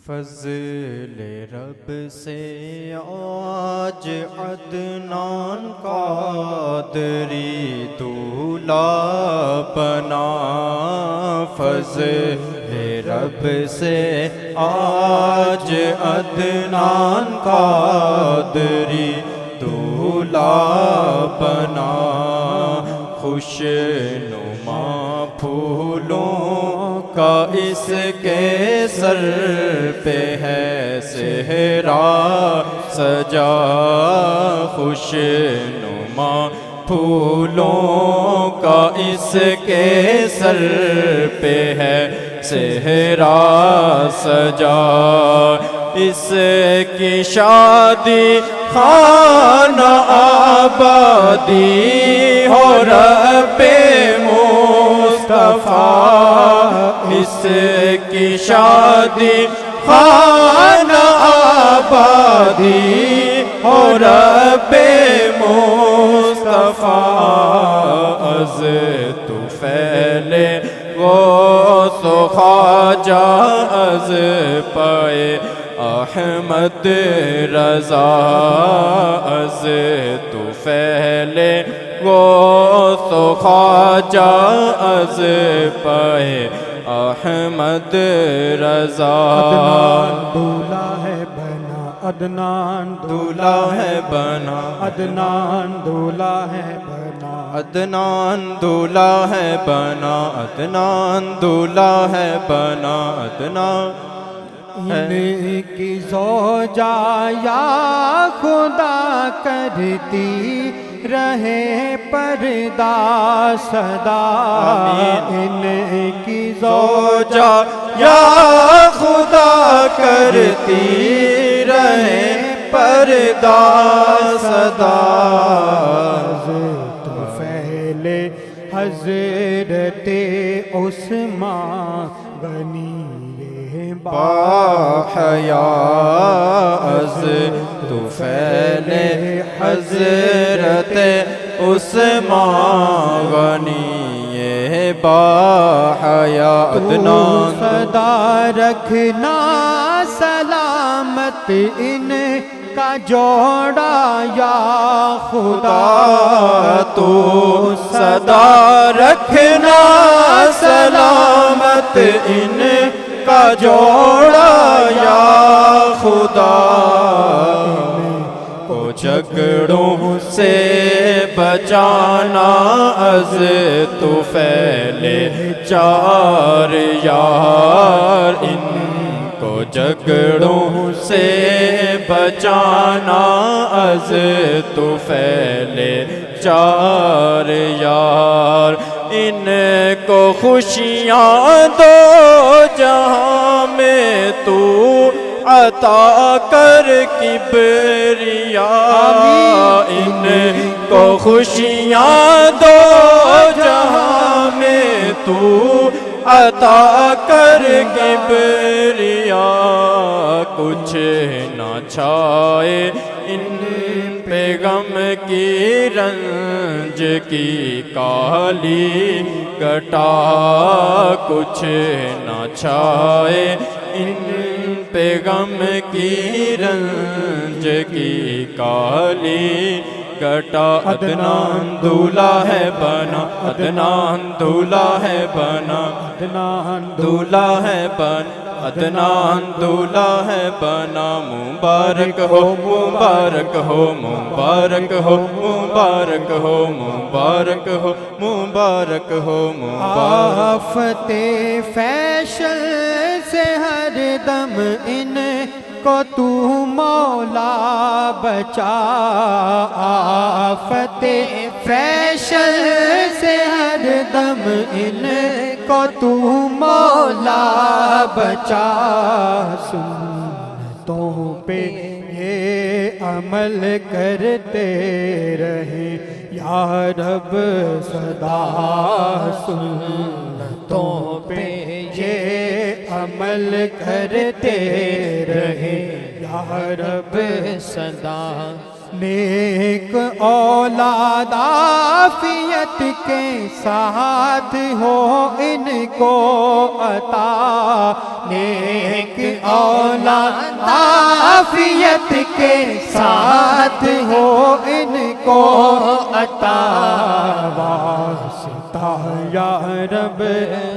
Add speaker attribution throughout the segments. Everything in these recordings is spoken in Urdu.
Speaker 1: فضل رب سے آج عدنان قادری دولہ بنا، فضل رب سے آج عدنان قادری دولہ بنا، خوش نما پھولوں کا اس کے سر پہ ہے صحرا سجا، خوش نما پھولوں کا اس کے سر پہ ہے صحرا سجا، اس کی شادی خانہ آبادی ہو رب مصطفیٰ، اس کی شادی خانہ آبادی ہو رب مصطفیٰ، از طفیل غوث و خواجہ از پائے احمد رضا، از طفیل غوث و خواجہ از پائے احمد رضا،
Speaker 2: عدنان دولہ ہے بنا، عدنان دولہ ہے بنا،
Speaker 1: عدنان دولہ ہے بنا، عدنان دولہ ہے بنا، عدنان
Speaker 2: ان کی زوجہ یا خدا کرتی رہے پردہ صدا، ان کی زوجہ
Speaker 1: یا خدا کرتی رہے پردہ صدا،
Speaker 2: طفیل حضرت عثمان غنی
Speaker 1: باحیا، از طفیل حضرت عثمان غنی باحیا، عدنان
Speaker 2: صدا رکھنا سلامت ان کا جوڑا یا خدا،
Speaker 1: تو صدا رکھنا سلامت ان کا جوڑا یا خدا، کو جھگڑوں سے بچانا از طفیل چار یار، ان کو جھگڑوں سے بچانا از طفیل چار یار، ان کو خوشیاں دو جہاں میں تو عطا کر کبریا، ان کو خوشیاں دو جہاں میں تو عطا کر کبریا، کچھ نہ چھائے ان پہ غم کی رنج کی کالی گٹا، کچھ نہ چھائے ان پہ غم کی رنج کی کالی گٹا، عدنان دولہ ہے بنا، عدنان دولہ ہے بنا،
Speaker 2: عدنان
Speaker 1: دولہ ہے بنا، عدنان دولہ ہے بنا، مبارک ہو مبارک ہو مبارک ہو مبارک ہو مبارک ہو مبارک ہو مبارک،
Speaker 2: آفت فیشن سے ہر دم ان کو تو مولا بچا، آفت فیشن سے ہر دم ان کو تو مولا بچا، سنتوں پہ یہ عمل کرتے رہے یا رب صدا، سنتوں پہ یہ عمل کرتے رہے یا رب صدا۔ نیک اولاد عافیت کے ساتھ ہو ان کو عطا، نیک اولاد عافیت کے ساتھ ہو ان کو عطا، واسطہ یا رب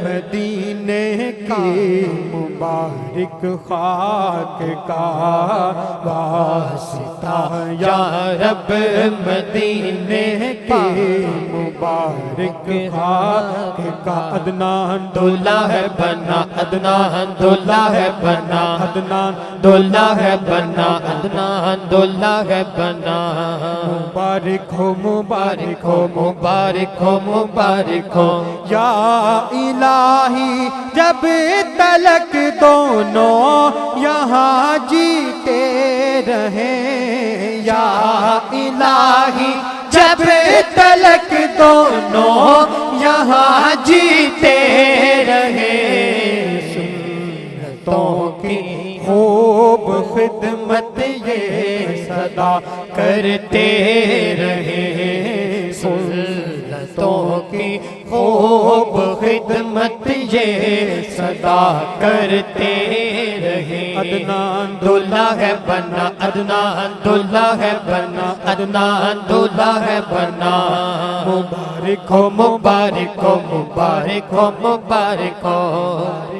Speaker 2: مدینے کی مبارک خاک کا، واسطہ یا رب مدینے کی مبارک خاک کا، عدنان
Speaker 3: دلہا ہے بنا، عدنان دلہا ہے بنا،
Speaker 2: عدنان
Speaker 3: دلہا ہے بنا، عدنان دلہا ہے بنا،
Speaker 2: مبارک ہو مبارک ہو
Speaker 3: مبارک ہو مبارک ہو،
Speaker 2: یا الہی جب تلک دونوں یہاں جیتے رہیں، یا الہی جب تلک دونوں یہاں جیتے رہیں، سنتوں کی خوب خدمت یہ صدا کرتے رہیں، سنتوں کی خوب خدمت یہ صدا کرتے رہیں، عدنان
Speaker 3: دلہا ہے بنا، عدنان دلہا ہے بنا، عدنان دلہا ہے بنا،
Speaker 2: مبارک ہو
Speaker 3: مبارک ہو مبارک ہو مبارک ہو۔